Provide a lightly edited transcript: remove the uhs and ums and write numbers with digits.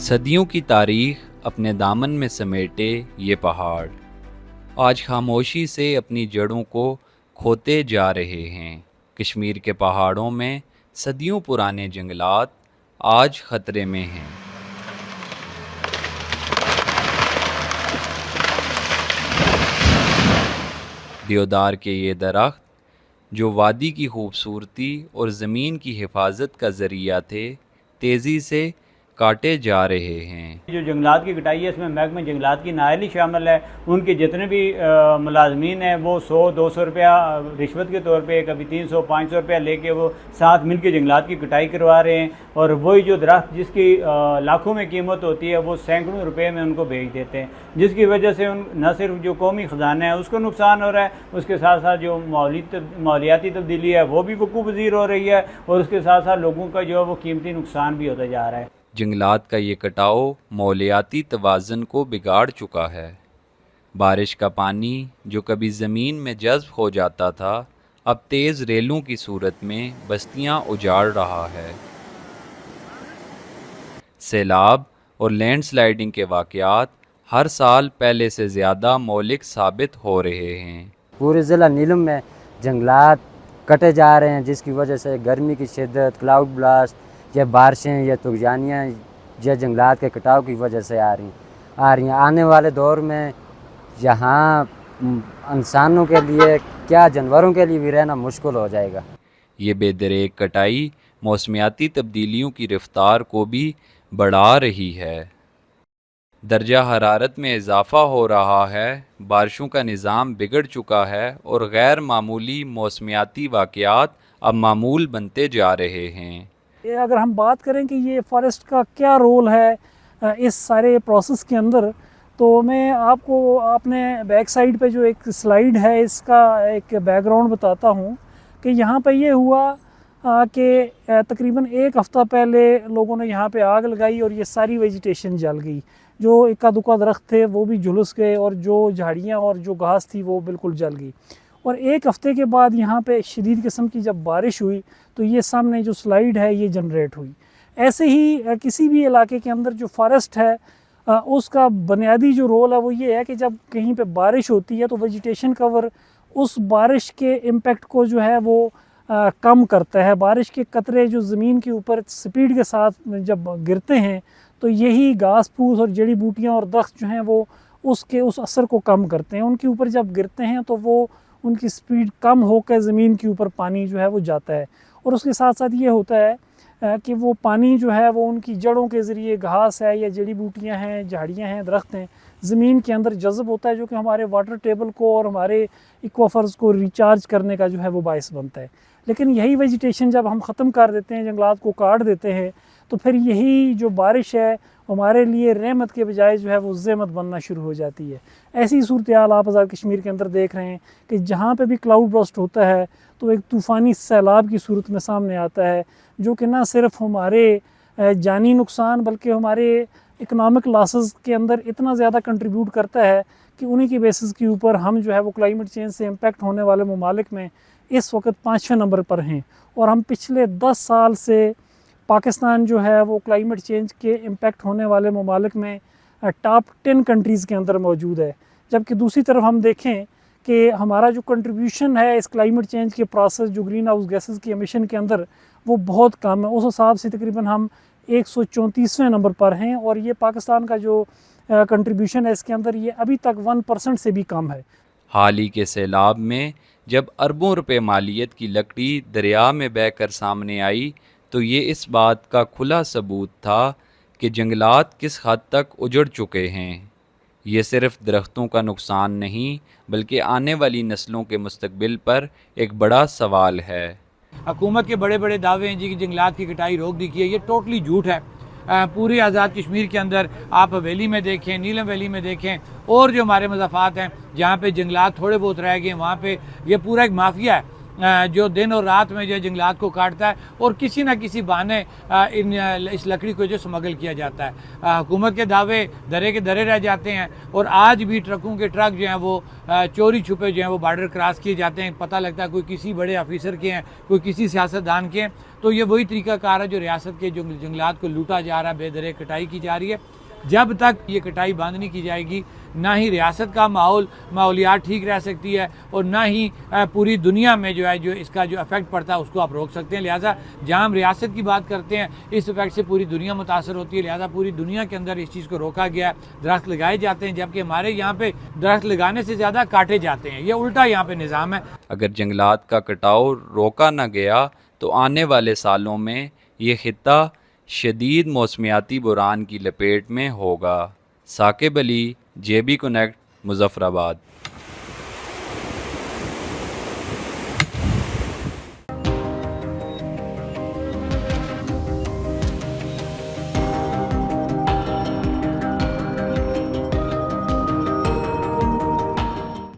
सदियों की तारीख अपने दामन में समेटे ये पहाड़ आज खामोशी से अपनी जड़ों को खोते जा रहे हैं। कश्मीर के पहाड़ों में सदियों पुराने जंगलात आज खतरे में हैं। देवदार के ये दरख्त जो वादी की खूबसूरती और ज़मीन की हिफाजत का ज़रिया थे, तेज़ी से काटे जा रहे हैं। जो जंगलात की कटाई है इसमें महकमे जंगलात की नायली शामिल है। उनके जितने भी मुलाजमीन हैं वो 100-200 रुपया रिश्वत के तौर पे, कभी 300-500 रुपया लेके वो साथ मिल के जंगलात की कटाई करवा रहे हैं। और वही जो दरख्त जिसकी लाखों में कीमत होती है वो सैकड़ों रुपये में उनको बेच देते हैं, जिसकी वजह से उन न सिर्फ जो कौमी ख़जाना है उसको नुकसान हो रहा है, उसके साथ साथ जो मालियाती तब्दीली है वो भी वकूफ़ पज़ीर हो रही है, और उसके साथ साथ लोगों का जो है वो कीमती नुकसान भी होता जा रहा है। जंगलात का ये कटाव मौलियाती तवाज़ुन को बिगाड़ चुका है। बारिश का पानी जो कभी ज़मीन में जज़्ब हो जाता था, अब तेज़ रेलों की सूरत में बस्तियां उजाड़ रहा है। सैलाब और लैंडस्लाइडिंग के वाक़यात हर साल पहले से ज़्यादा मौलिक साबित हो रहे हैं। पूरे ज़िला नीलम में जंगलात कटे जा रहे हैं, जिसकी वजह से गर्मी की शिद्दत, क्लाउड ब्लास्ट या बारिशें या तूफ़ानियाँ या जंगलात के कटाव की वजह से आ रही हैं। आने वाले दौर में यहाँ इंसानों के लिए क्या जानवरों के लिए भी रहना मुश्किल हो जाएगा। ये बेदरेक कटाई मौसमियाती तब्दीलियों की रफ्तार को भी बढ़ा रही है। दर्जा हरारत में इजाफ़ा हो रहा है, बारिशों का निज़ाम बिगड़ चुका है और गैर मामूली मौसमियाती वाक़यात अब मामूल बनते जा रहे हैं। अगर हम बात करें कि ये फॉरेस्ट का क्या रोल है इस सारे प्रोसेस के अंदर, तो मैं आपको अपने बैक साइड पे जो एक स्लाइड है इसका एक बैकग्राउंड बताता हूँ कि यहाँ पे ये हुआ कि तकरीबन एक हफ़्ता पहले लोगों ने यहाँ पे आग लगाई और ये सारी वेजिटेशन जल गई। जो इक्का दुक्का दरख्त थे वो भी झुलस गए और जो झाड़ियाँ और जो घास थी वो बिल्कुल जल गई। और एक हफ़्ते के बाद यहाँ पे शदीद किस्म की जब बारिश हुई तो ये सामने जो स्लाइड है ये जनरेट हुई। ऐसे ही किसी भी इलाके के अंदर जो फॉरेस्ट है उसका बुनियादी जो रोल है वो ये है कि जब कहीं पे बारिश होती है तो वेजिटेशन कवर उस बारिश के इम्पेक्ट को जो है वो कम करता है। बारिश के कतरे जो ज़मीन के ऊपर स्पीड के साथ जब गिरते हैं तो यही घास फूस और जड़ी बूटियाँ और दरख्त जो हैं वो उसके उस असर को कम करते हैं। उनके ऊपर जब गिरते हैं तो वो उनकी स्पीड कम होकर ज़मीन के ऊपर पानी जो है वो जाता है, और उसके साथ साथ ये होता है कि वो पानी जो है वो उनकी जड़ों के ज़रिए, घास है या जड़ी बूटियाँ हैं, झाड़ियाँ हैं, दरख्त हैं, ज़मीन के अंदर जज़ब होता है, जो कि हमारे वाटर टेबल को और हमारे एक्वाफर्स को रिचार्ज करने का जो है वो बायस बनता है। लेकिन यही वेजिटेशन जब हम ख़त्म कर देते हैं, जंगलात को काट देते हैं, तो फिर यही जो बारिश है हमारे लिए रहमत के बजाय जो है वो ज़हमत बनना शुरू हो जाती है। ऐसी सूरत हाल आप आज़ाद कश्मीर के अंदर देख रहे हैं कि जहाँ पे भी क्लाउड बर्स्ट होता है तो एक तूफ़ानी सैलाब की सूरत में सामने आता है, जो कि ना सिर्फ हमारे जानी नुकसान बल्कि हमारे इकनॉमिक लॉसेस के अंदर इतना ज़्यादा कंट्रीब्यूट करता है कि उन्हीं की बेसिस के ऊपर हम जो है वो क्लाइमेट चेंज से इम्पेक्ट होने वाले ममालिक में इस वक्त 5-6 नंबर पर हैं। और हम पिछले 10 साल से पाकिस्तान जो है वो क्लाइमेट चेंज के इम्पेक्ट होने वाले ममालिक में टॉप 10 कंट्रीज़ के अंदर मौजूद है। जबकि दूसरी तरफ हम देखें कि हमारा जो कंट्रीब्यूशन है इस क्लाइमेट चेंज के प्रोसेस, जो ग्रीन हाउस गैसेस के एमिशन के अंदर, वो बहुत कम है। उस हिसाब से तकरीबन हम 134वें नंबर पर हैं, और ये पाकिस्तान का जो कंट्रीब्यूशन है इसके अंदर ये अभी तक 1% से भी कम है। हाल ही के सैलाब में जब अरबों रुपए मालियत की लकड़ी दरिया में बहकर सामने आई तो ये इस बात का खुला सबूत था कि जंगलात किस हद तक उजड़ चुके हैं। ये सिर्फ दरख्तों का नुकसान नहीं बल्कि आने वाली नस्लों के मुस्तकबिल पर एक बड़ा सवाल है। हुकूमत के बड़े बड़े दावे हैं जी कि जंगलात की कटाई रोक दी गई है, ये टोटली झूठ है। पूरे आज़ाद कश्मीर के अंदर आप वैली में देखें, नीलम वैली में देखें, और जो हमारे मज़ाफ़ात हैं जहाँ पे जंगलात थोड़े बहुत रह गए वहाँ पे ये पूरा एक माफिया है जो दिन और रात में जो है जंगलात को काटता है और किसी न किसी बहाने इस लकड़ी को जो स्मगल किया जाता है। हुकूमत के दावे दरे के दरे रह जाते हैं और आज भी ट्रकों के ट्रक जो हैं वो चोरी छुपे जो हैं वो बॉर्डर क्रॉस किए जाते हैं। पता लगता है कोई किसी बड़े ऑफिसर के हैं, कोई किसी सियासतदान के हैं। तो ये वही तरीक़ाकार है जो रियासत के जो जंगलात को लूटा जा रहा है, बेदरे कटाई की जा रही है। जब तक ये कटाई बंद नहीं की जाएगी, ना ही रियासत का माहौलियात ठीक रह सकती है और ना ही पूरी दुनिया में जो है जो इसका जो इफेक्ट पड़ता है उसको आप रोक सकते हैं। लिहाजा जहाँ हम रियासत की बात करते हैं, इस इफेक्ट से पूरी दुनिया मुतासर होती है। लिहाजा पूरी दुनिया के अंदर इस चीज़ को रोका गया है, दरख्त लगाए जाते हैं, जबकि हमारे यहाँ पे दरख्त लगाने से ज़्यादा काटे जाते हैं। ये उल्टा यहाँ पे निज़ाम है। अगर जंगलात का कटाव रोका न गया तो आने वाले सालों में ये खित्ता शदीद मौसमियाती बुरान की लपेट में होगा। Sakib Ali, JB connect, Muzaffarabad.